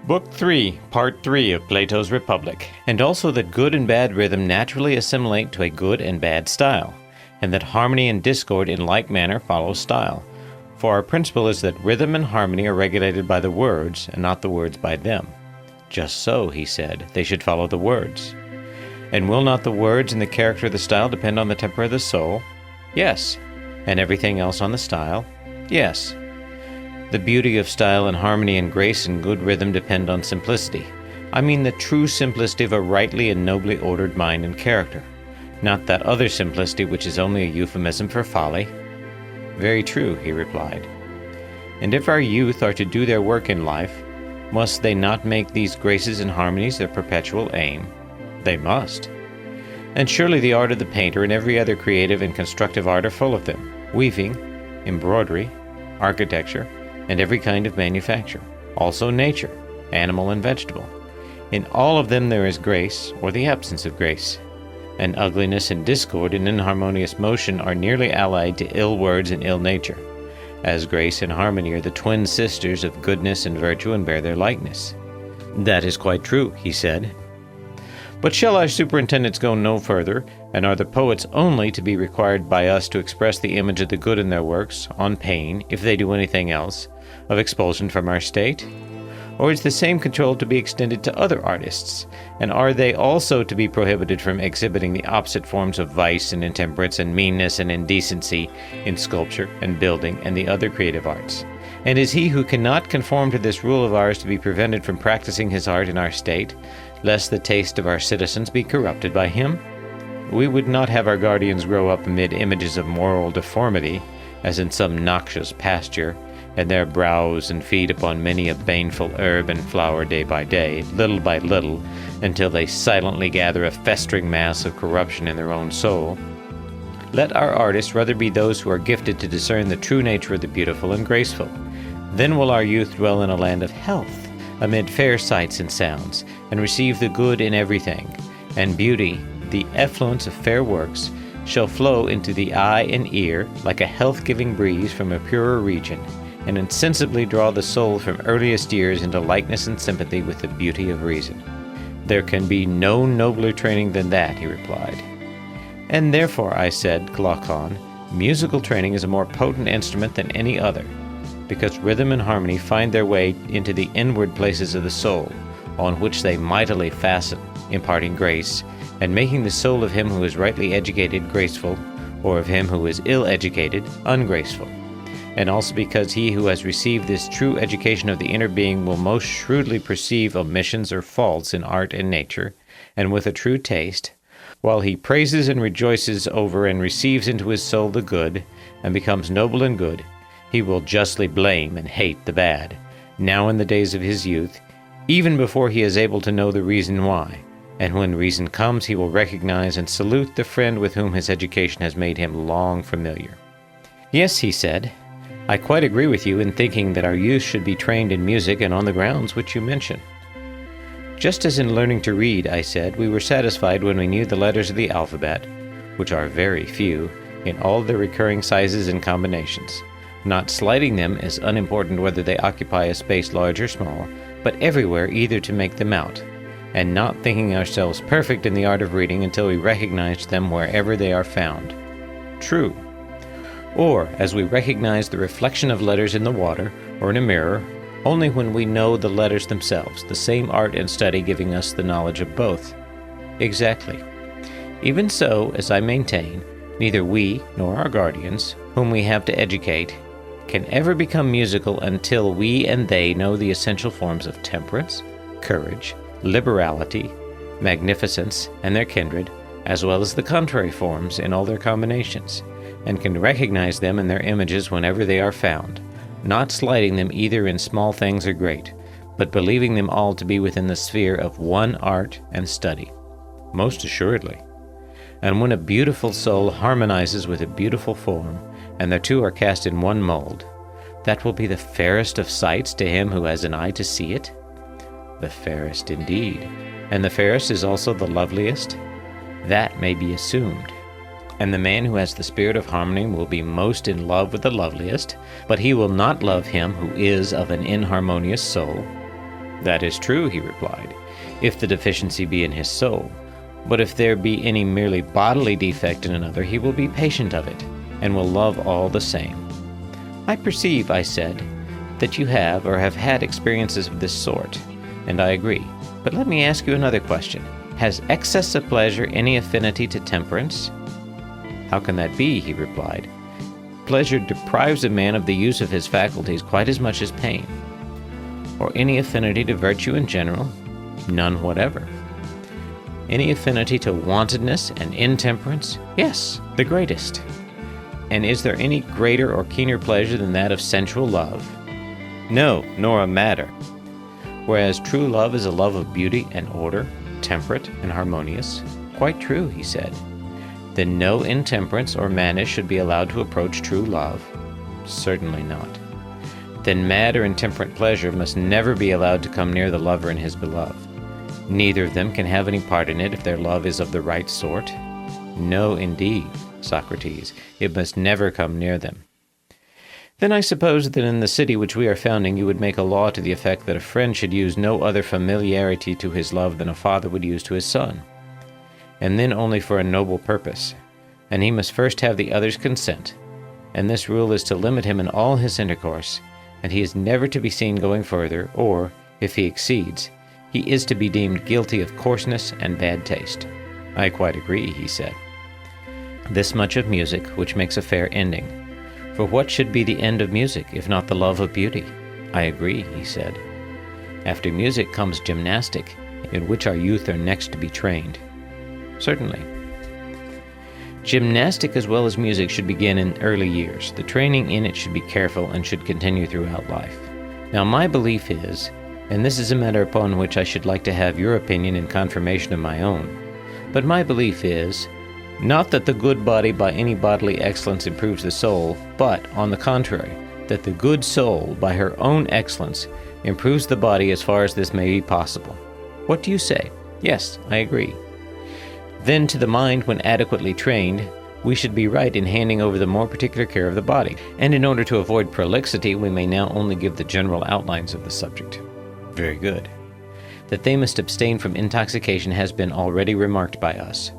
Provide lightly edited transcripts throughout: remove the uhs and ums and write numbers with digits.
Book 3, Part 3 of Plato's Republic, and also that good and bad rhythm naturally assimilate to a good and bad style, and that harmony and discord in like manner follow style. For our principle is that rhythm and harmony are regulated by the words, and not the words by them. Just so, he said, they should follow the words. And will not the words and the character of the style depend on the temper of the soul? Yes. And everything else on the style? Yes. The beauty of style and harmony and grace and good rhythm depend on simplicity. I mean the true simplicity of a rightly and nobly ordered mind and character, not that other simplicity which is only a euphemism for folly. Very true, he replied. And if our youth are to do their work in life, must they not make these graces and harmonies their perpetual aim? They must. And surely the art of the painter and every other creative and constructive art are full of them. Weaving, embroidery, architecture, and every kind of manufacture. Also nature, animal and vegetable. In all of them there is grace, or the absence of grace. And ugliness and discord and inharmonious motion are nearly allied to ill words and ill nature, as grace and harmony are the twin sisters of goodness and virtue and bear their likeness. That is quite true, he said. But shall our superintendents go no further, and are the poets only to be required by us to express the image of the good in their works, on pain, if they do anything else, of expulsion from our state? Or is the same control to be extended to other artists, and are they also to be prohibited from exhibiting the opposite forms of vice and intemperance and meanness and indecency in sculpture and building and the other creative arts? And is he who cannot conform to this rule of ours to be prevented from practicing his art in our state, lest the taste of our citizens be corrupted by him? We would not have our guardians grow up amid images of moral deformity, as in some noxious pasture, and there browse and feed upon many a baneful herb and flower day by day, little by little, until they silently gather a festering mass of corruption in their own soul. Let our artists rather be those who are gifted to discern the true nature of the beautiful and graceful. Then will our youth dwell in a land of health, amid fair sights and sounds, and receive the good in everything, and beauty, the effluence of fair works, shall flow into the eye and ear like a health-giving breeze from a purer region, and insensibly draw the soul from earliest years into likeness and sympathy with the beauty of reason. There can be no nobler training than that, he replied. And therefore, I said, Glaucon, musical training is a more potent instrument than any other, because rhythm and harmony find their way into the inward places of the soul, on which they mightily fasten, imparting grace, and making the soul of him who is rightly educated graceful, or of him who is ill-educated ungraceful. And also because he who has received this true education of the inner being will most shrewdly perceive omissions or faults in art and nature, and with a true taste, while he praises and rejoices over and receives into his soul the good, and becomes noble and good, he will justly blame and hate the bad, now in the days of his youth, even before he is able to know the reason why, and when reason comes he will recognize and salute the friend with whom his education has made him long familiar. Yes, he said, I quite agree with you in thinking that our youth should be trained in music and on the grounds which you mention. Just as in learning to read, I said, we were satisfied when we knew the letters of the alphabet, which are very few, in all their recurring sizes and combinations, not slighting them as unimportant whether they occupy a space large or small, but everywhere either to make them out, and not thinking ourselves perfect in the art of reading until we recognized them wherever they are found. True. Or, as we recognize the reflection of letters in the water, or in a mirror, only when we know the letters themselves, the same art and study giving us the knowledge of both. Exactly. Even so, as I maintain, neither we nor our guardians, whom we have to educate, can ever become musical until we and they know the essential forms of temperance, courage, liberality, magnificence, and their kindred, as well as the contrary forms in all their combinations, and can recognize them in their images whenever they are found, not slighting them either in small things or great, but believing them all to be within the sphere of one art and study. Most assuredly. And when a beautiful soul harmonizes with a beautiful form, and the two are cast in one mold, that will be the fairest of sights to him who has an eye to see it? The fairest indeed. And the fairest is also the loveliest? That may be assumed. And the man who has the spirit of harmony will be most in love with the loveliest, but he will not love him who is of an inharmonious soul. That is true, he replied, if the deficiency be in his soul. But if there be any merely bodily defect in another, he will be patient of it, and will love all the same. I perceive, I said, that you have or have had experiences of this sort, and I agree. But let me ask you another question. Has excess of pleasure any affinity to temperance? How can that be, he replied. Pleasure deprives a man of the use of his faculties quite as much as pain. Or any affinity to virtue in general? None whatever. Any affinity to wantonness and intemperance? Yes, the greatest. And is there any greater or keener pleasure than that of sensual love? No, nor a matter. Whereas true love is a love of beauty and order, temperate and harmonious. Quite true, he said. Then no intemperance or madness should be allowed to approach true love? Certainly not. Then mad or intemperate pleasure must never be allowed to come near the lover and his beloved. Neither of them can have any part in it if their love is of the right sort. No, indeed, Socrates, it must never come near them. Then I suppose that in the city which we are founding you would make a law to the effect that a friend should use no other familiarity to his love than a father would use to his son, and then only for a noble purpose, and he must first have the other's consent, and this rule is to limit him in all his intercourse, and he is never to be seen going further, or, if he exceeds, he is to be deemed guilty of coarseness and bad taste. I quite agree, he said. This much of music, which makes a fair ending. For what should be the end of music, if not the love of beauty? I agree, he said. After music comes gymnastic, in which our youth are next to be trained. Certainly. Gymnastic as well as music should begin in early years. The training in it should be careful and should continue throughout life. Now my belief is, and this is a matter upon which I should like to have your opinion in confirmation of my own, but my belief is, not that the good body by any bodily excellence improves the soul, but, on the contrary, that the good soul, by her own excellence, improves the body as far as this may be possible. What do you say? Yes, I agree. Then to the mind, when adequately trained, we should be right in handing over the more particular care of the body, and in order to avoid prolixity, we may now only give the general outlines of the subject. Very good. That they must abstain from intoxication has been already remarked by us.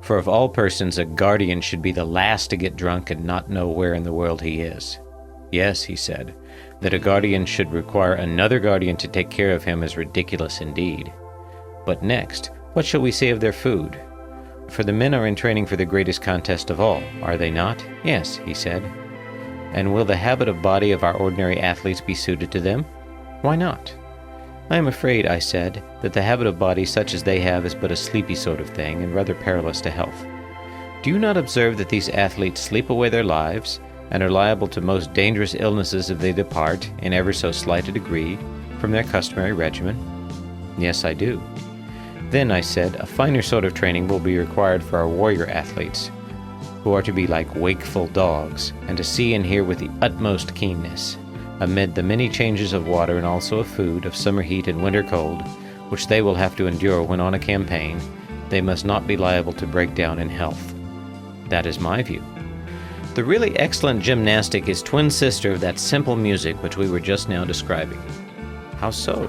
For of all persons, a guardian should be the last to get drunk and not know where in the world he is. Yes, he said, that a guardian should require another guardian to take care of him is ridiculous indeed. But next, what shall we say of their food? For the men are in training for the greatest contest of all, are they not? Yes, he said. And will the habit of body of our ordinary athletes be suited to them? Why not? I am afraid, I said, that the habit of body such as they have is but a sleepy sort of thing, and rather perilous to health. Do you not observe that these athletes sleep away their lives, and are liable to most dangerous illnesses if they depart, in ever so slight a degree, from their customary regimen? Yes, I do. Then, I said, a finer sort of training will be required for our warrior athletes, who are to be like wakeful dogs, and to see and hear with the utmost keenness, amid the many changes of water and also of food, of summer heat and winter cold, which they will have to endure when on a campaign, they must not be liable to break down in health. That is my view. The really excellent gymnastic is twin sister of that simple music which we were just now describing. How so?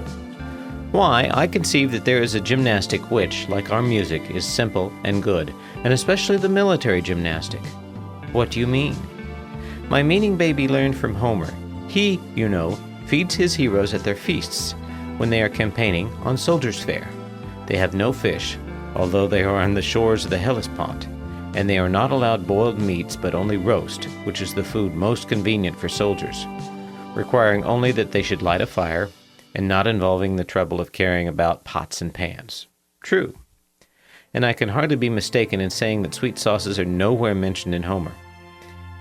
Why, I conceive that there is a gymnastic which, like our music, is simple and good, and especially the military gymnastic. What do you mean? My meaning may be learned from Homer. He, you know, feeds his heroes at their feasts, when they are campaigning on soldiers' fare. They have no fish, although they are on the shores of the Hellespont, and they are not allowed boiled meats, but only roast, which is the food most convenient for soldiers, requiring only that they should light a fire, and not involving the trouble of carrying about pots and pans. True. And I can hardly be mistaken in saying that sweet sauces are nowhere mentioned in Homer.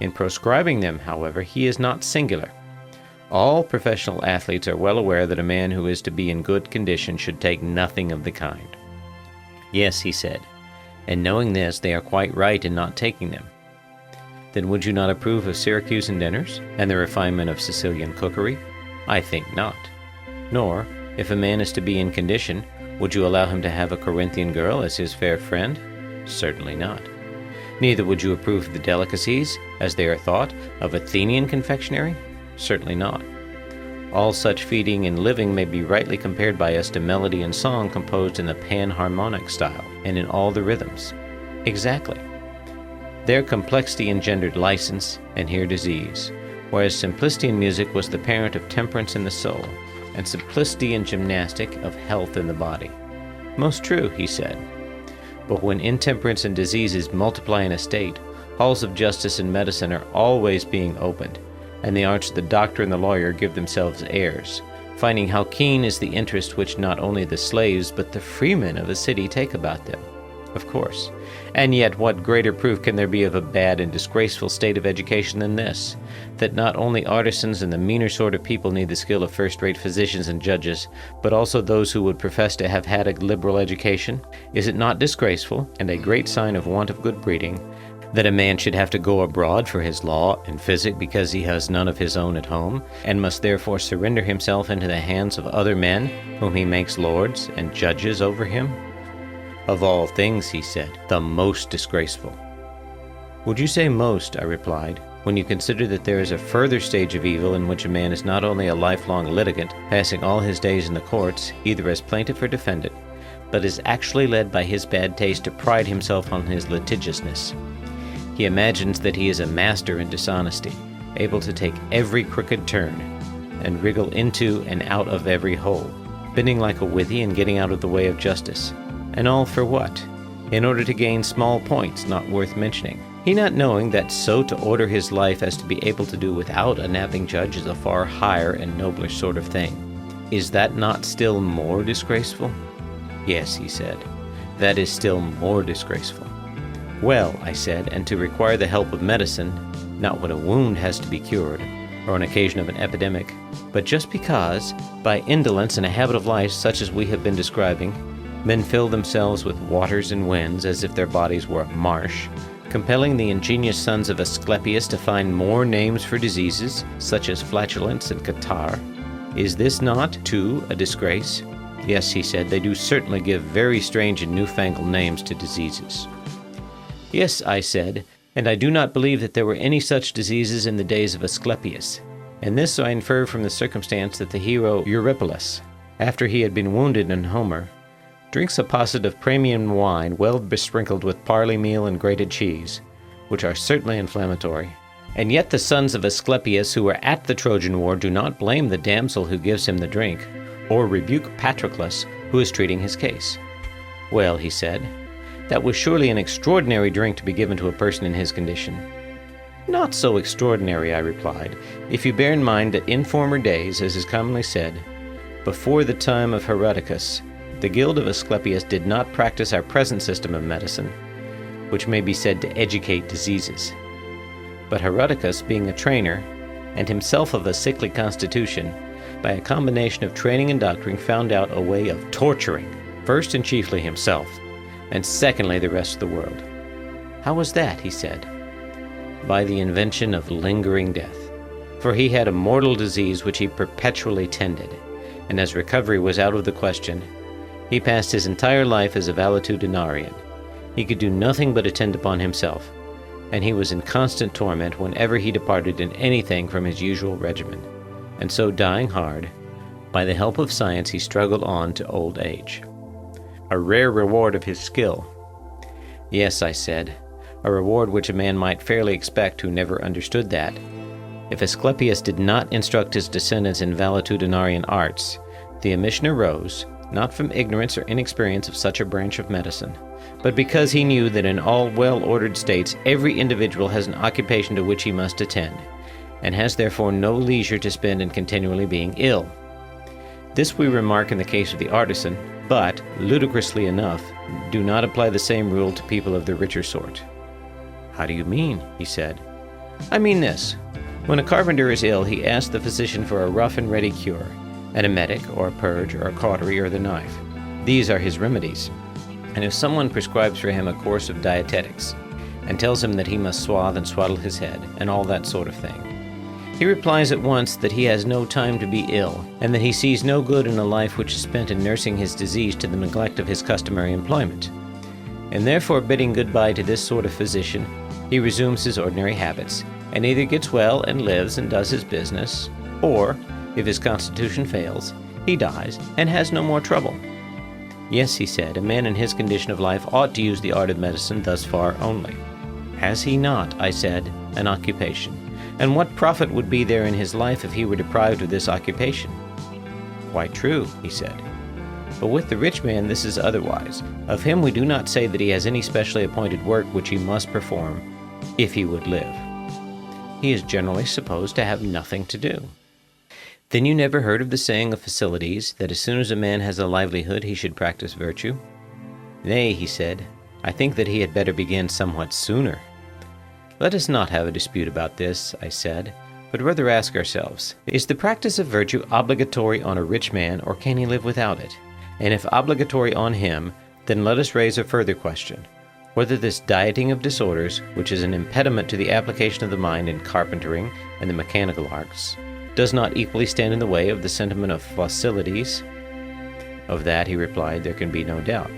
In proscribing them, however, he is not singular. All professional athletes are well aware that a man who is to be in good condition should take nothing of the kind. Yes, he said, and knowing this, they are quite right in not taking them. Then would you not approve of Syracusan dinners, and the refinement of Sicilian cookery? I think not. Nor, if a man is to be in condition, would you allow him to have a Corinthian girl as his fair friend? Certainly not. Neither would you approve of the delicacies, as they are thought, of Athenian confectionery? Certainly not. All such feeding and living may be rightly compared by us to melody and song composed in the panharmonic style, and in all the rhythms. Exactly. There complexity engendered license, and here disease, whereas simplicity in music was the parent of temperance in the soul, and simplicity in gymnastic of health in the body. Most true, he said. But when intemperance and diseases multiply in a state, halls of justice and medicine are always being opened, and the arts of the doctor and the lawyer give themselves airs, finding how keen is the interest which not only the slaves but the freemen of a city take about them. Of course. And yet what greater proof can there be of a bad and disgraceful state of education than this? That not only artisans and the meaner sort of people need the skill of first-rate physicians and judges, but also those who would profess to have had a liberal education? Is it not disgraceful, and a great sign of want of good breeding, that a man should have to go abroad for his law and physic because he has none of his own at home, and must therefore surrender himself into the hands of other men, whom he makes lords and judges over him? Of all things, he said, the most disgraceful. Would you say most, I replied, when you consider that there is a further stage of evil in which a man is not only a lifelong litigant, passing all his days in the courts, either as plaintiff or defendant, but is actually led by his bad taste to pride himself on his litigiousness. He imagines that he is a master in dishonesty, able to take every crooked turn, and wriggle into and out of every hole, bending like a withy and getting out of the way of justice. And all for what? In order to gain small points not worth mentioning. He not knowing that so to order his life as to be able to do without a napping judge is a far higher and nobler sort of thing. Is that not still more disgraceful? Yes, he said, that is still more disgraceful. Well, I said, and to require the help of medicine, not when a wound has to be cured, or on occasion of an epidemic, but just because, by indolence and a habit of life such as we have been describing, men fill themselves with waters and winds as if their bodies were a marsh, compelling the ingenious sons of Asclepius to find more names for diseases, such as flatulence and catarrh. Is this not, too, a disgrace? Yes, he said, they do certainly give very strange and newfangled names to diseases. Yes, I said, and I do not believe that there were any such diseases in the days of Asclepius. And this I infer from the circumstance that the hero Eurypylus, after he had been wounded in Homer, drinks a posset of premium wine well besprinkled with barley meal and grated cheese, which are certainly inflammatory. And yet the sons of Asclepius who were at the Trojan War do not blame the damsel who gives him the drink, or rebuke Patroclus who is treating his case. Well, he said, that was surely an extraordinary drink to be given to a person in his condition. Not so extraordinary, I replied, if you bear in mind that in former days, as is commonly said, before the time of Herodicus, the guild of Asclepius did not practice our present system of medicine, which may be said to educate diseases. But Herodicus, being a trainer, and himself of a sickly constitution, by a combination of training and doctoring found out a way of torturing, first and chiefly himself, and secondly the rest of the world. How was that, he said? By the invention of lingering death. For he had a mortal disease which he perpetually tended, and as recovery was out of the question, he passed his entire life as a valetudinarian. He could do nothing but attend upon himself, and he was in constant torment whenever he departed in anything from his usual regimen. And so dying hard, by the help of science he struggled on to old age. A rare reward of his skill. Yes, I said, a reward which a man might fairly expect who never understood that. If Asclepius did not instruct his descendants in valetudinarian arts, the omission arose, not from ignorance or inexperience of such a branch of medicine, but because he knew that in all well-ordered states every individual has an occupation to which he must attend, and has therefore no leisure to spend in continually being ill. This we remark in the case of the artisan, but, ludicrously enough, do not apply the same rule to people of the richer sort. How do you mean? He said. I mean this. When a carpenter is ill, he asks the physician for a rough and ready cure, an emetic, or a purge, or a cautery, or the knife. These are his remedies. And if someone prescribes for him a course of dietetics, and tells him that he must swathe and swaddle his head, and all that sort of thing, he replies at once that he has no time to be ill, and that he sees no good in a life which is spent in nursing his disease to the neglect of his customary employment. And therefore bidding goodbye to this sort of physician, he resumes his ordinary habits, and either gets well and lives and does his business, or, If his constitution fails, he dies and has no more trouble. Yes, he said, a man in his condition of life ought to use the art of medicine thus far only. Has he not, I said, an occupation? And what profit would be there in his life if he were deprived of this occupation? Quite true, he said. But with the rich man this is otherwise. Of him we do not say that he has any specially appointed work which he must perform, if he would live. He is generally supposed to have nothing to do. Then you never heard of the saying of Phocylides, that as soon as a man has a livelihood he should practice virtue? Nay, he said, I think that he had better begin somewhat sooner. Let us not have a dispute about this, I said, but rather ask ourselves, is the practice of virtue obligatory on a rich man, or can he live without it? And if obligatory on him, then let us raise a further question, whether this dieting of disorders, which is an impediment to the application of the mind in carpentering and the mechanical arts, does not equally stand in the way of the sentiment of Phocylides? Of that, he replied, there can be no doubt.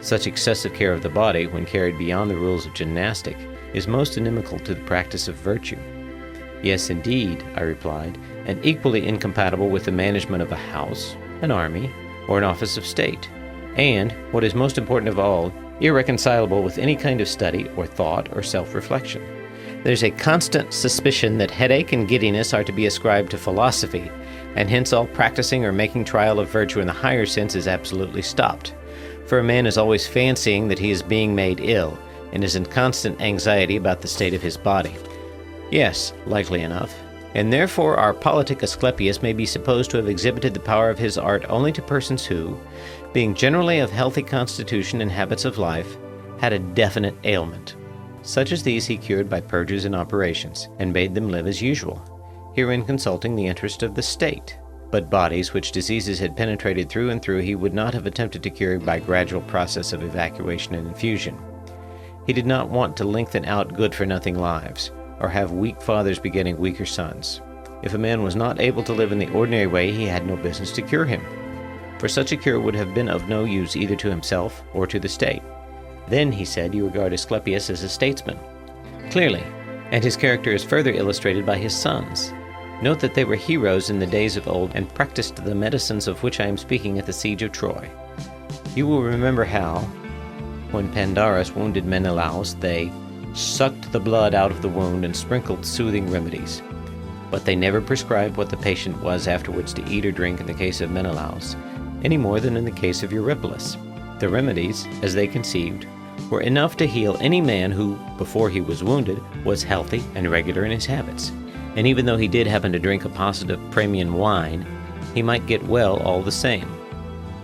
Such excessive care of the body, when carried beyond the rules of gymnastic, is most inimical to the practice of virtue. Yes, indeed, I replied, and equally incompatible with the management of a house, an army, or an office of state, and, what is most important of all, irreconcilable with any kind of study or thought or self-reflection. There's a constant suspicion that headache and giddiness are to be ascribed to philosophy, and hence all practicing or making trial of virtue in the higher sense is absolutely stopped. For a man is always fancying that he is being made ill, and is in constant anxiety about the state of his body. Yes, likely enough. And therefore our politic Asclepius may be supposed to have exhibited the power of his art only to persons who, being generally of healthy constitution and habits of life, had a definite ailment. Such as these he cured by purges and operations, and bade them live as usual, herein consulting the interest of the state. But bodies which diseases had penetrated through and through he would not have attempted to cure by gradual process of evacuation and infusion. He did not want to lengthen out good-for-nothing lives, or have weak fathers begetting weaker sons. If a man was not able to live in the ordinary way, he had no business to cure him, for such a cure would have been of no use either to himself or to the state. Then, he said, you regard Asclepius as a statesman. Clearly, and his character is further illustrated by his sons. Note that they were heroes in the days of old and practiced the medicines of which I am speaking at the siege of Troy. You will remember how, when Pandarus wounded Menelaus, they sucked the blood out of the wound and sprinkled soothing remedies. But they never prescribed what the patient was afterwards to eat or drink in the case of Menelaus, any more than in the case of Eurypylus. The remedies, as they conceived, were enough to heal any man who, before he was wounded, was healthy and regular in his habits. And even though he did happen to drink a posset of Praemian wine, he might get well all the same.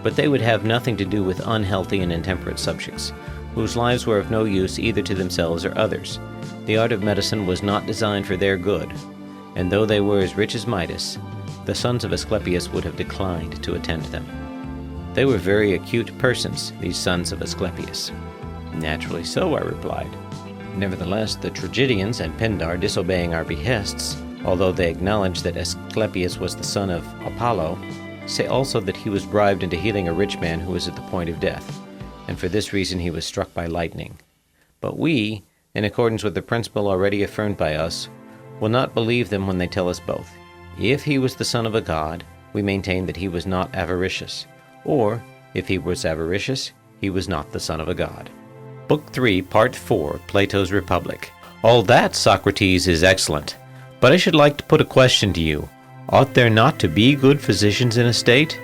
But they would have nothing to do with unhealthy and intemperate subjects, whose lives were of no use either to themselves or others. The art of medicine was not designed for their good, and though they were as rich as Midas, the sons of Asclepius would have declined to attend them. They were very acute persons, these sons of Asclepius. Naturally so, I replied. Nevertheless, the tragedians and Pindar, disobeying our behests, although they acknowledge that Asclepius was the son of Apollo, say also that he was bribed into healing a rich man who was at the point of death, and for this reason he was struck by lightning. But we, in accordance with the principle already affirmed by us, will not believe them when they tell us both. If he was the son of a god, we maintain that he was not avaricious, or, if he was avaricious, he was not the son of a god. Book 3, Part 4, Plato's Republic. All that, Socrates, is excellent, but I should like to put a question to you. Ought there not to be good physicians in a state?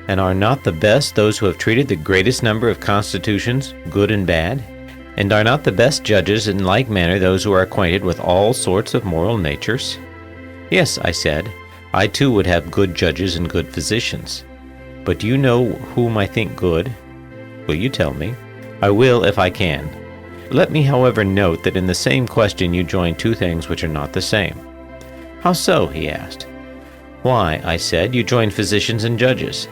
And are not the best those who have treated the greatest number of constitutions, good and bad? And are not the best judges in like manner those who are acquainted with all sorts of moral natures? Yes, I said, I too would have good judges and good physicians. But do you know whom I think good? Will you tell me? I will if I can. Let me, however, note that in the same question you join two things which are not the same. How so? He asked. Why, I said, you join physicians and judges.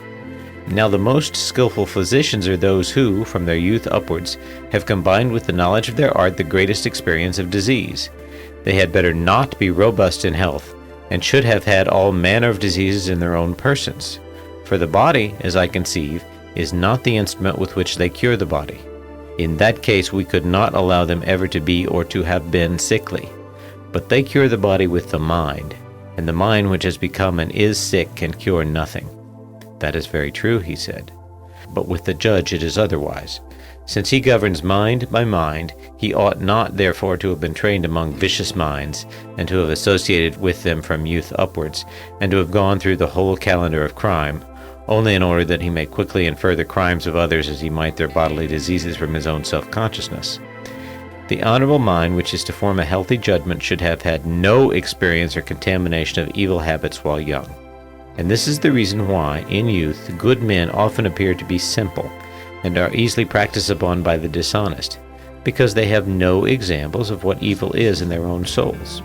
Now the most skillful physicians are those who, from their youth upwards, have combined with the knowledge of their art the greatest experience of disease. They had better not be robust in health, and should have had all manner of diseases in their own persons. For the body, as I conceive, is not the instrument with which they cure the body. In that case we could not allow them ever to be or to have been sickly. But they cure the body with the mind, and the mind which has become and is sick can cure nothing. That is very true, he said. But with the judge it is otherwise. Since he governs mind by mind, he ought not therefore to have been trained among vicious minds, and to have associated with them from youth upwards, and to have gone through the whole calendar of crime, only in order that he may quickly infer the crimes of others as he might their bodily diseases from his own self-consciousness. The honorable mind which is to form a healthy judgment should have had no experience or contamination of evil habits while young. And this is the reason why, in youth, good men often appear to be simple, and are easily practiced upon by the dishonest, because they have no examples of what evil is in their own souls.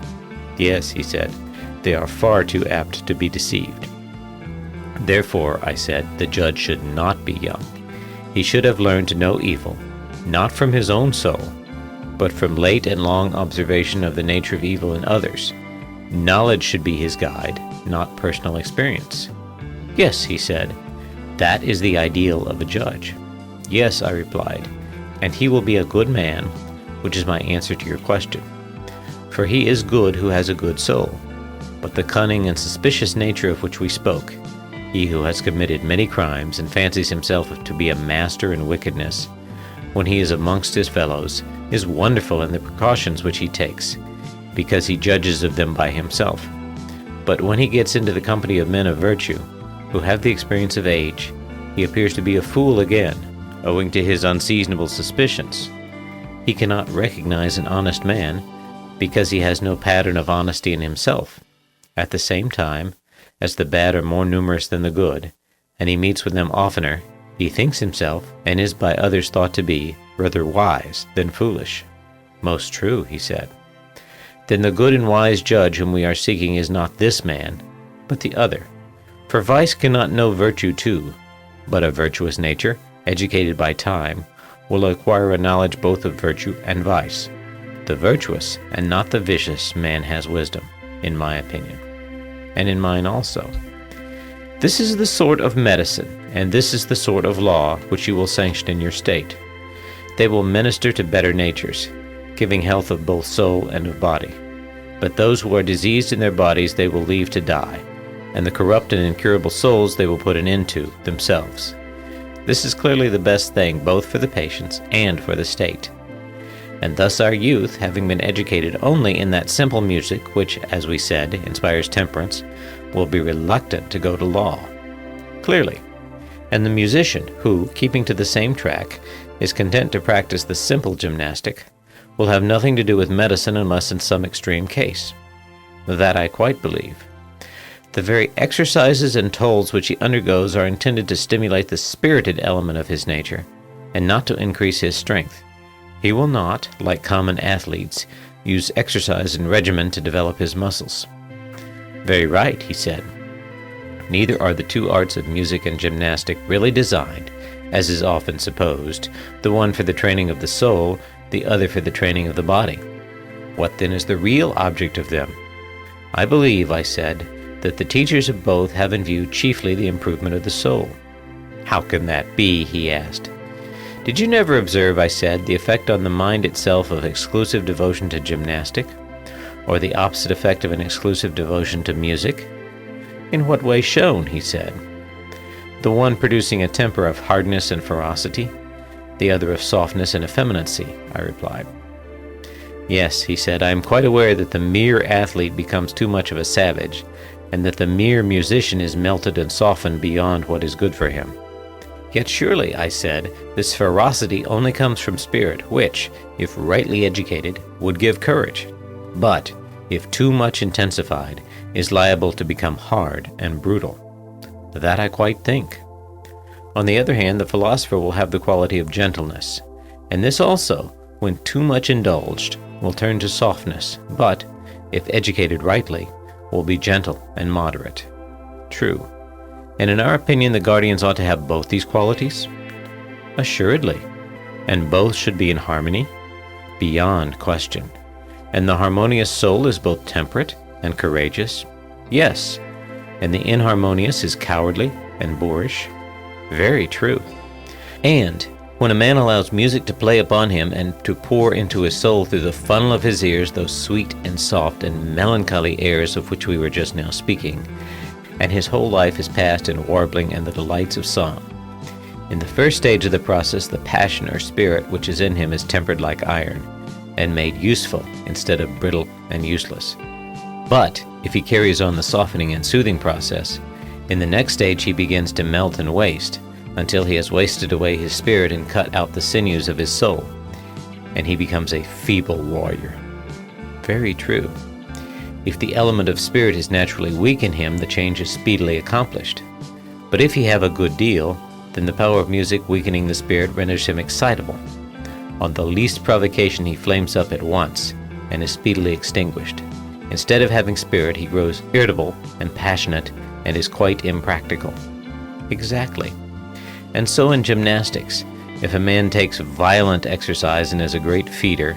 Yes, he said, they are far too apt to be deceived. Therefore, I said, the judge should not be young. He should have learned to know evil, not from his own soul, but from late and long observation of the nature of evil in others. Knowledge should be his guide, not personal experience. Yes, he said, that is the ideal of a judge. Yes, I replied, and he will be a good man, which is my answer to your question. For he is good who has a good soul. But the cunning and suspicious nature of which we spoke, he who has committed many crimes and fancies himself to be a master in wickedness, when he is amongst his fellows, is wonderful in the precautions which he takes, because he judges of them by himself. But when he gets into the company of men of virtue, who have the experience of age, he appears to be a fool again, owing to his unseasonable suspicions. He cannot recognize an honest man, because he has no pattern of honesty in himself. At the same time, as the bad are more numerous than the good, and he meets with them oftener, he thinks himself, and is by others thought to be, rather wise than foolish. Most true, he said. Then the good and wise judge whom we are seeking is not this man, but the other. For vice cannot know virtue too, but a virtuous nature, educated by time, will acquire a knowledge both of virtue and vice. The virtuous, and not the vicious, man has wisdom, in my opinion, and in mine also. This is the sort of medicine, and this is the sort of law which you will sanction in your state. They will minister to better natures, giving health of both soul and of body. But those who are diseased in their bodies they will leave to die, and the corrupt and incurable souls they will put an end to themselves. This is clearly the best thing both for the patients and for the state. And thus our youth, having been educated only in that simple music which, as we said, inspires temperance, will be reluctant to go to law. Clearly. And the musician, who, keeping to the same track, is content to practice the simple gymnastic, will have nothing to do with medicine unless in some extreme case. That I quite believe. The very exercises and tolls which he undergoes are intended to stimulate the spirited element of his nature, and not to increase his strength. He will not, like common athletes, use exercise and regimen to develop his muscles. Very right, he said. Neither are the two arts of music and gymnastic really designed, as is often supposed, the one for the training of the soul, the other for the training of the body. What then is the real object of them? I believe, I said, that the teachers of both have in view chiefly the improvement of the soul. How can that be? He asked. Did you never observe, I said, the effect on the mind itself of exclusive devotion to gymnastic, or the opposite effect of an exclusive devotion to music? In what way shown? He said. The one producing a temper of hardness and ferocity, the other of softness and effeminacy, I replied. Yes, he said, I am quite aware that the mere athlete becomes too much of a savage, and that the mere musician is melted and softened beyond what is good for him. Yet surely, I said, this ferocity only comes from spirit, which, if rightly educated, would give courage, but, if too much intensified, is liable to become hard and brutal. That I quite think. On the other hand, the philosopher will have the quality of gentleness, and this also, when too much indulged, will turn to softness, but, if educated rightly, will be gentle and moderate. True. And in our opinion, the guardians ought to have both these qualities? Assuredly. And both should be in harmony? Beyond question. And the harmonious soul is both temperate and courageous? Yes. And the inharmonious is cowardly and boorish? Very true. And When a man allows music to play upon him and to pour into his soul through the funnel of his ears those sweet and soft and melancholy airs of which we were just now speaking, and his whole life is passed in warbling and the delights of song. In the first stage of the process, the passion or spirit which is in him is tempered like iron, and made useful instead of brittle and useless. But if he carries on the softening and soothing process, in the next stage he begins to melt and waste, until he has wasted away his spirit and cut out the sinews of his soul, and he becomes a feeble warrior. Very true. If the element of spirit is naturally weak in him, the change is speedily accomplished. But if he have a good deal, then the power of music weakening the spirit renders him excitable. On the least provocation he flames up at once, and is speedily extinguished. Instead of having spirit, he grows irritable and passionate, and is quite impractical. Exactly. And so in gymnastics, if a man takes violent exercise and is a great feeder,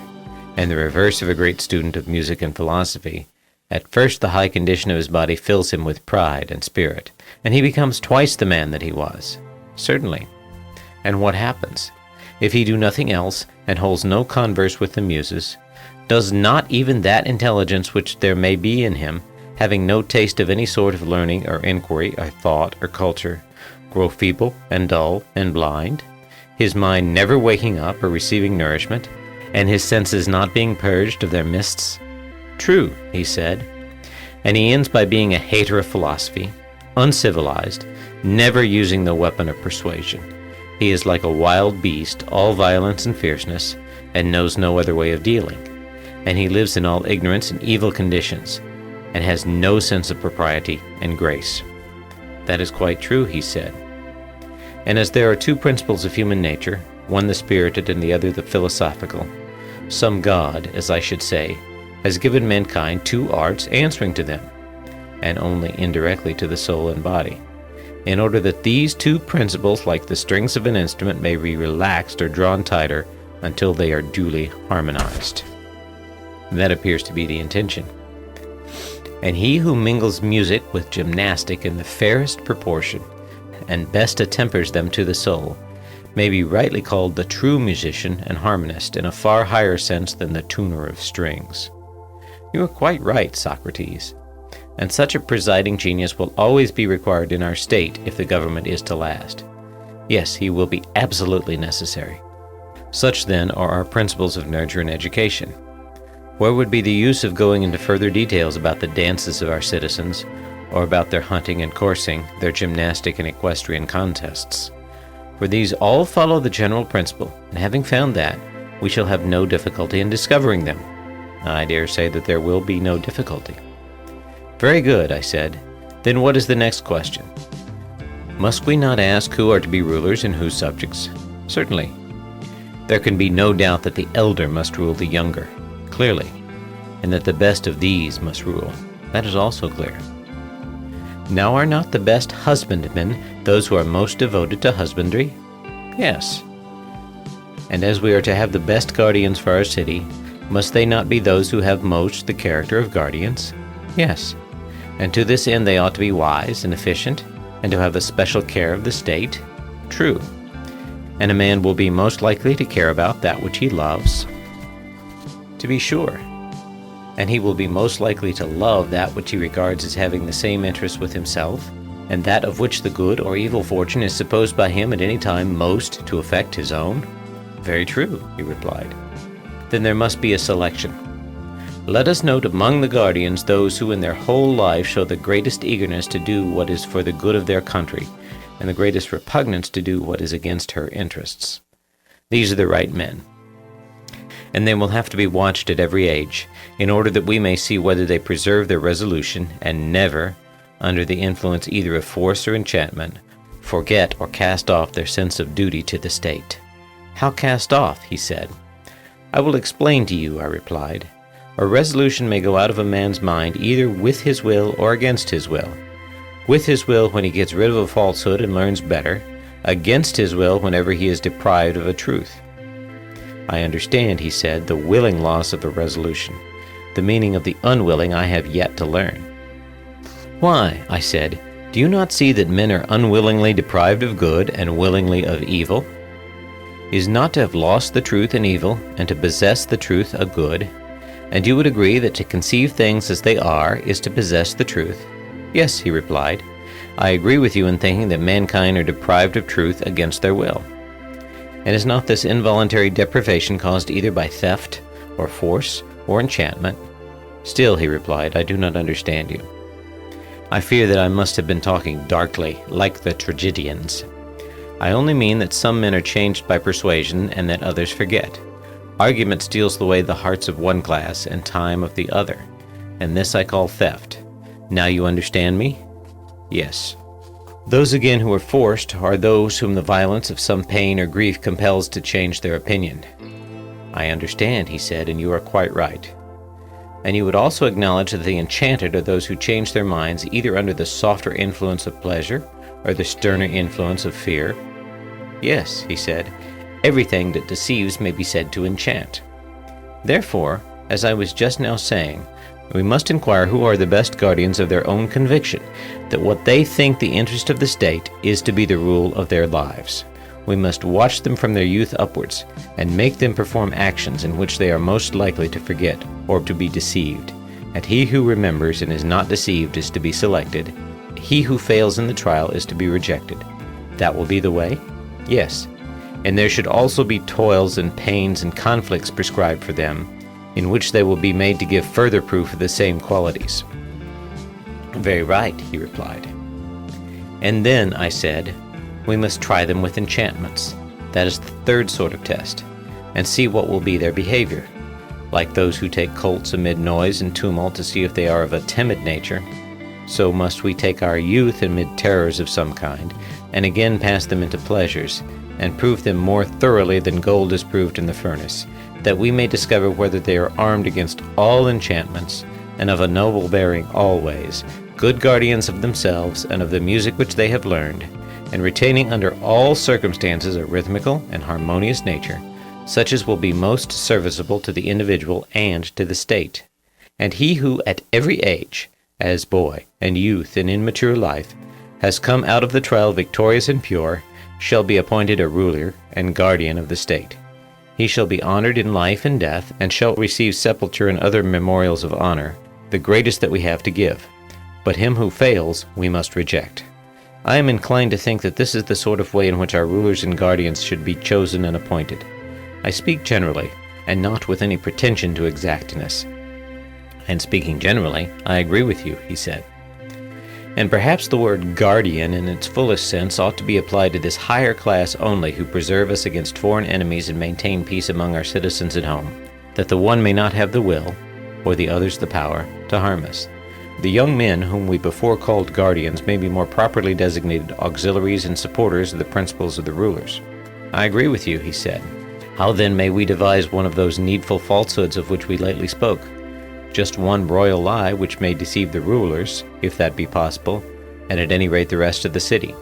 and the reverse of a great student of music and philosophy, at first the high condition of his body fills him with pride and spirit, and he becomes twice the man that he was. Certainly. And what happens? If he do nothing else, and holds no converse with the muses, does not even that intelligence which there may be in him, having no taste of any sort of learning or inquiry or thought or culture, grow feeble and dull and blind, his mind never waking up or receiving nourishment, and his senses not being purged of their mists? True, he said. And he ends by being a hater of philosophy, uncivilized, never using the weapon of persuasion. He is like a wild beast, all violence and fierceness, and knows no other way of dealing. And he lives in all ignorance and evil conditions, and has no sense of propriety and grace. That is quite true, he said. And as there are two principles of human nature, one the spirited and the other the philosophical, some God, as I should say, has given mankind two arts answering to them, and only indirectly to the soul and body, in order that these two principles, like the strings of an instrument, may be relaxed or drawn tighter until they are duly harmonized. That appears to be the intention. And he who mingles music with gymnastic in the fairest proportion, and best attempers them to the soul, may be rightly called the true musician and harmonist in a far higher sense than the tuner of strings. You are quite right, Socrates. And such a presiding genius will always be required in our state if the government is to last. Yes, he will be absolutely necessary. Such then are our principles of nurture and education. Where would be the use of going into further details about the dances of our citizens, or about their hunting and coursing, their gymnastic and equestrian contests? For these all follow the general principle, and having found that, we shall have no difficulty in discovering them. I dare say that there will be no difficulty. Very good, I said. Then what is the next question? Must we not ask who are to be rulers and whose subjects? Certainly. There can be no doubt that the elder must rule the younger, clearly, and that the best of these must rule. That is also clear. Now are not the best husbandmen those who are most devoted to husbandry? Yes. And as we are to have the best guardians for our city, must they not be those who have most the character of guardians? Yes. And to this end they ought to be wise and efficient, and to have the special care of the state? True. And a man will be most likely to care about that which he loves? To be sure. And he will be most likely to love that which he regards as having the same interest with himself, and that of which the good or evil fortune is supposed by him at any time most to affect his own? Very true, he replied. Then there must be a selection. Let us note among the guardians those who in their whole life show the greatest eagerness to do what is for the good of their country, and the greatest repugnance to do what is against her interests. These are the right men. And they will have to be watched at every age, in order that we may see whether they preserve their resolution, and never, under the influence either of force or enchantment, forget or cast off their sense of duty to the state. How cast off? He said. I will explain to you, I replied. A resolution may go out of a man's mind either with his will or against his will. With his will when he gets rid of a falsehood and learns better, against his will whenever he is deprived of a truth. I understand, he said, the willing loss of a resolution. The meaning of the unwilling I have yet to learn. Why, I said, do you not see that men are unwillingly deprived of good and willingly of evil? Is not to have lost the truth an evil, and to possess the truth a good? And you would agree that to conceive things as they are is to possess the truth? Yes, he replied. I agree with you in thinking that mankind are deprived of truth against their will. And is not this involuntary deprivation caused either by theft, or force, or enchantment? Still, he replied, I do not understand you. I fear that I must have been talking darkly, like the tragedians. I only mean that some men are changed by persuasion, and that others forget. Argument steals away the hearts of one class, and time of the other. And this I call theft. Now you understand me? Yes. Those again who are forced are those whom the violence of some pain or grief compels to change their opinion. I understand, he said, and you are quite right. And you would also acknowledge that the enchanted are those who change their minds either under the softer influence of pleasure or the sterner influence of fear? Yes, he said, everything that deceives may be said to enchant. Therefore, as I was just now saying, we must inquire who are the best guardians of their own conviction, that what they think the interest of the state is to be the rule of their lives. We must watch them from their youth upwards, and make them perform actions in which they are most likely to forget or to be deceived. And he who remembers and is not deceived is to be selected. He who fails in the trial is to be rejected. That will be the way? Yes. And there should also be toils and pains and conflicts prescribed for them, in which they will be made to give further proof of the same qualities. Very right, he replied. And then, I said, we must try them with enchantments. That is the third sort of test, and see what will be their behavior. Like those who take colts amid noise and tumult to see if they are of a timid nature, so must we take our youth amid terrors of some kind, and again pass them into pleasures, and prove them more thoroughly than gold is proved in the furnace, that we may discover whether they are armed against all enchantments, and of a noble bearing always, good guardians of themselves and of the music which they have learned, and retaining under all circumstances a rhythmical and harmonious nature, such as will be most serviceable to the individual and to the state. And he who at every age, as boy and youth and immature life, has come out of the trial victorious and pure, shall be appointed a ruler and guardian of the state. He shall be honored in life and death, and shall receive sepulture and other memorials of honor, the greatest that we have to give. But him who fails we must reject. I am inclined to think that this is the sort of way in which our rulers and guardians should be chosen and appointed. I speak generally, and not with any pretension to exactness. And speaking generally, I agree with you, he said. And perhaps the word guardian in its fullest sense ought to be applied to this higher class only, who preserve us against foreign enemies and maintain peace among our citizens at home, that the one may not have the will, or the others the power, to harm us. The young men whom we before called guardians may be more properly designated auxiliaries and supporters of the principles of the rulers. I agree with you, he said. How then may we devise one of those needful falsehoods of which we lately spoke? Just one royal lie which may deceive the rulers, if that be possible, and at any rate the rest of the city.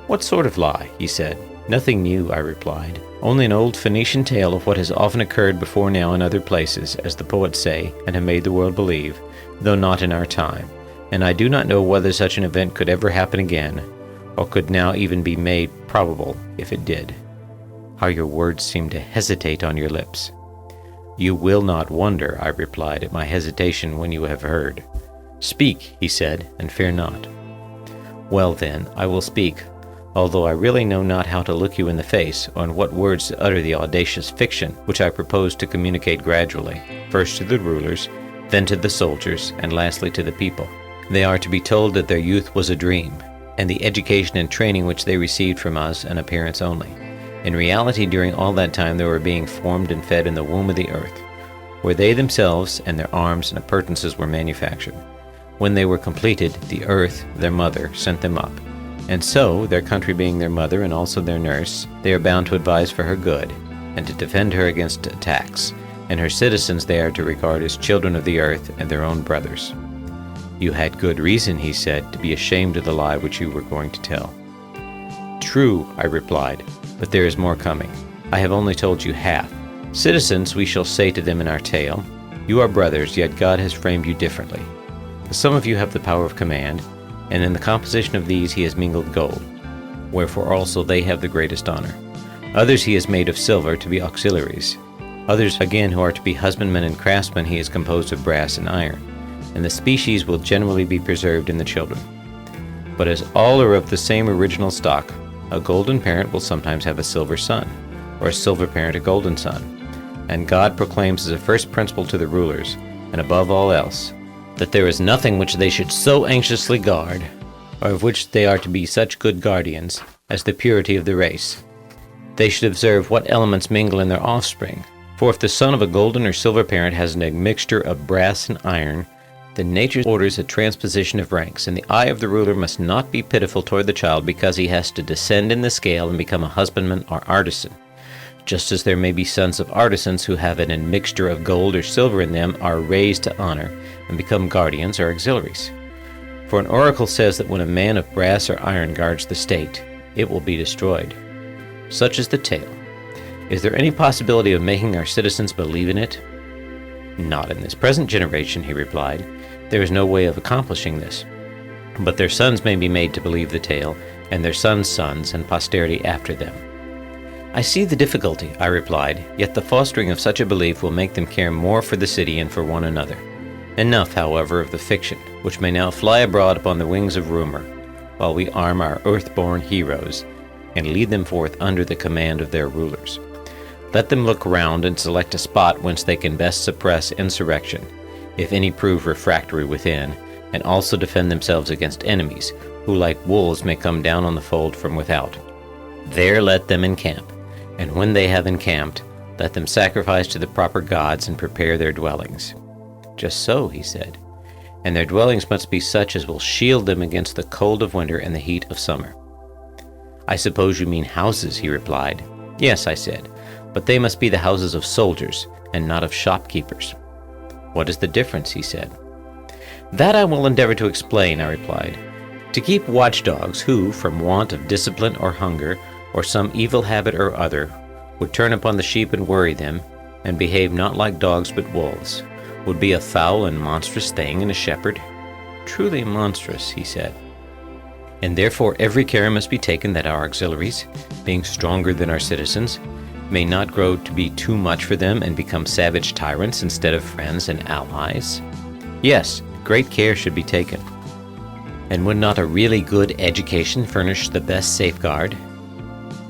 What sort of lie? He said. Nothing new, I replied. Only an old Phoenician tale of what has often occurred before now in other places, as the poets say, and have made the world believe, though not in our time. And I do not know whether such an event could ever happen again, or could now even be made probable if it did. How your words seem to hesitate on your lips. You will not wonder, I replied, at my hesitation when you have heard. Speak, he said, and fear not. Well then, I will speak, although I really know not how to look you in the face, or in what words to utter the audacious fiction which I propose to communicate gradually, first to the rulers, then to the soldiers, and lastly to the people. They are to be told that their youth was a dream, and the education and training which they received from us an appearance only. In reality, during all that time they were being formed and fed in the womb of the earth, where they themselves and their arms and appurtenances were manufactured. When they were completed, the earth, their mother, sent them up. And so, their country being their mother and also their nurse, they are bound to advise for her good, and to defend her against attacks, and her citizens they are to regard as children of the earth and their own brothers. You had good reason, he said, to be ashamed of the lie which you were going to tell. True, I replied, but there is more coming. I have only told you half. Citizens, we shall say to them in our tale, you are brothers, yet God has framed you differently. Some of you have the power of command, and in the composition of these he has mingled gold, wherefore also they have the greatest honor. Others he has made of silver to be auxiliaries. Others again who are to be husbandmen and craftsmen he is composed of brass and iron, and the species will generally be preserved in the children. But as all are of the same original stock, a golden parent will sometimes have a silver son, or a silver parent a golden son. And God proclaims as a first principle to the rulers, and above all else, that there is nothing which they should so anxiously guard, or of which they are to be such good guardians, as the purity of the race. They should observe what elements mingle in their offspring, for if the son of a golden or silver parent has an admixture of brass and iron, then nature orders a transposition of ranks, and the eye of the ruler must not be pitiful toward the child because he has to descend in the scale and become a husbandman or artisan. Just as there may be sons of artisans who have an admixture of gold or silver in them are raised to honor and become guardians or auxiliaries. For an oracle says that when a man of brass or iron guards the state, it will be destroyed. Such is the tale. Is there any possibility of making our citizens believe in it? Not in this present generation, he replied. There is no way of accomplishing this. But their sons may be made to believe the tale, and their sons' sons, and posterity after them. I see the difficulty, I replied, yet the fostering of such a belief will make them care more for the city and for one another. Enough, however, of the fiction, which may now fly abroad upon the wings of rumor, while we arm our earth-born heroes, and lead them forth under the command of their rulers. Let them look round and select a spot whence they can best suppress insurrection, if any prove refractory within, and also defend themselves against enemies, who like wolves may come down on the fold from without. There let them encamp, and when they have encamped, let them sacrifice to the proper gods and prepare their dwellings. Just so, he said, and their dwellings must be such as will shield them against the cold of winter and the heat of summer. I suppose you mean houses, he replied. Yes, I said, but they must be the houses of soldiers, and not of shopkeepers. What is the difference, he said. That I will endeavor to explain, I replied. To keep watchdogs who, from want of discipline or hunger, or some evil habit or other, would turn upon the sheep and worry them, and behave not like dogs but wolves, would be a foul and monstrous thing in a shepherd. Truly monstrous, he said. And therefore every care must be taken that our auxiliaries, being stronger than our citizens, may not grow to be too much for them and become savage tyrants instead of friends and allies. Yes, great care should be taken. And would not a really good education furnish the best safeguard?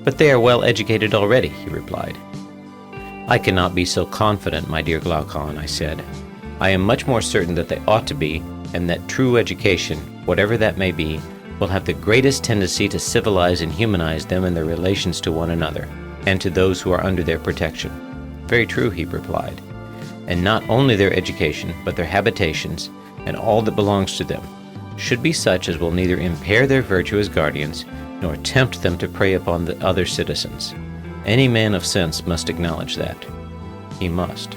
But they are well educated already, he replied. I cannot be so confident, my dear Glaucon, I said. I am much more certain that they ought to be, and that true education, whatever that may be, will have the greatest tendency to civilize and humanize them in their relations to one another, and to those who are under their protection. Very true, he replied. And not only their education, but their habitations, and all that belongs to them, should be such as will neither impair their virtue as guardians, nor tempt them to prey upon the other citizens. Any man of sense must acknowledge that. He must.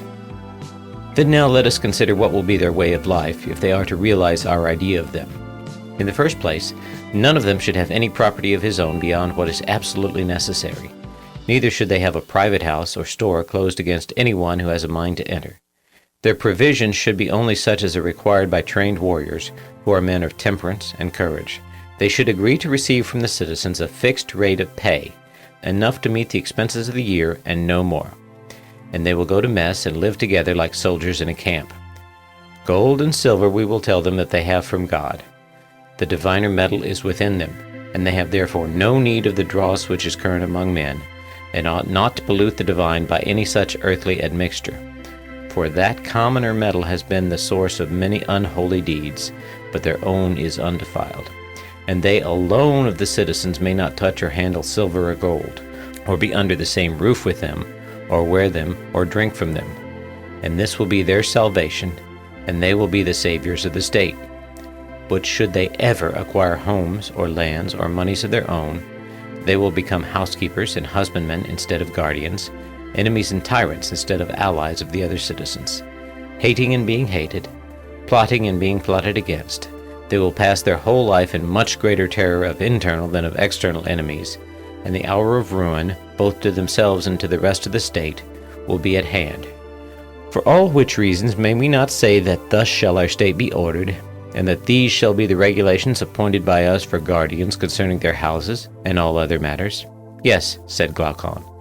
Then now let us consider what will be their way of life if they are to realize our idea of them. In the first place, none of them should have any property of his own beyond what is absolutely necessary. Neither should they have a private house or store closed against anyone who has a mind to enter. Their provisions should be only such as are required by trained warriors, who are men of temperance and courage. They should agree to receive from the citizens a fixed rate of pay, enough to meet the expenses of the year and no more. And they will go to mess and live together like soldiers in a camp. Gold and silver we will tell them that they have from God. The diviner metal is within them, and they have therefore no need of the dross which is current among men, and ought not to pollute the divine by any such earthly admixture. For that commoner metal has been the source of many unholy deeds, but their own is undefiled. And they alone of the citizens may not touch or handle silver or gold, or be under the same roof with them, or wear them, or drink from them. And this will be their salvation, and they will be the saviors of the state. But should they ever acquire homes, or lands, or monies of their own, they will become housekeepers and husbandmen instead of guardians, enemies and tyrants instead of allies of the other citizens, hating and being hated, plotting and being plotted against. They will pass their whole life in much greater terror of internal than of external enemies, and the hour of ruin, both to themselves and to the rest of the state, will be at hand. For all which reasons may we not say that thus shall our state be ordered, and that these shall be the regulations appointed by us for guardians concerning their houses and all other matters? Yes, said Glaucon.